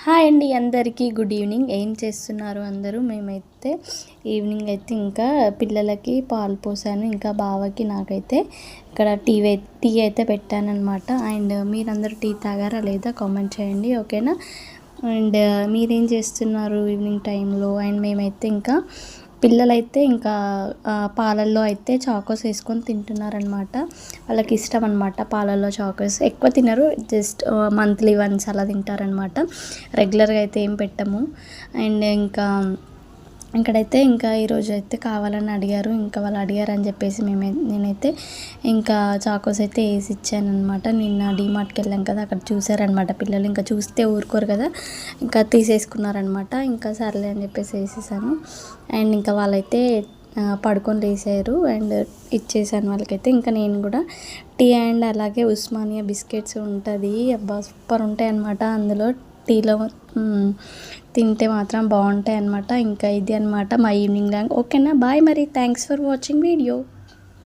Hi అండి అందరికీ good evening. ఏం చేస్తున్నారు అందరూ? మేమైతే ఈవినింగ్ అయితే ఇంకా పిల్లలకి పాలు పోసాను, ఇంకా బావకి నాకైతే ఇక్కడ టీ అయితే పెట్టానన్నమాట. అండ్ మీరందరూ టీ తాగారా లేదా కామెంట్ చేయండి, ఓకేనా? అండ్ మీరేం చేస్తున్నారు ఈవినింగ్ టైంలో? అండ్ మేమైతే ఇంకా పిల్లలైతే ఇంకా పాలల్లో అయితే చాకోస్ వేసుకొని తింటున్నారనమాట. వాళ్ళకి ఇష్టం అనమాట పాలల్లో చాకోస్. ఎక్కువ తినరు, జస్ట్ మంత్లీ వన్స్ అలా తింటారనమాట. రెగ్యులర్గా అయితే ఏం పెట్టము. అండ్ ఇక్కడైతే ఇంకా ఈరోజు అయితే కావాలని అడిగారు, ఇంకా వాళ్ళు అడిగారని చెప్పేసి నేనైతే ఇంకా చాకోస్ అయితే వేసి ఇచ్చానమాట. నిన్న డీమార్ట్కి వెళ్ళాం కదా, అక్కడ చూసారనమాట పిల్లలు. ఇంకా చూస్తే ఊరుకోరు కదా, ఇంకా తీసేసుకున్నారనమాట. ఇంకా సర్లే అని చెప్పేసి వేసేసాను. అండ్ ఇంకా వాళ్ళైతే పడుకొని లేసారు అండ్ ఇచ్చేసాను వాళ్ళకైతే. ఇంకా నేను కూడా టీ అండ్ అలాగే ఉస్మానియా బిస్కెట్స్ ఉంటుంది, అబ్బా సూపర్ ఉంటాయి అన్నమాట. అందులో టీలో తింటే మాత్రం బాగుంటాయి అన్నమాట. ఇంకా ఇది అనమాట మా ఈవినింగ్ లాంగ్, ఓకేనా? బాయ్ మరి, థ్యాంక్స్ ఫర్ వాచింగ్ వీడియో.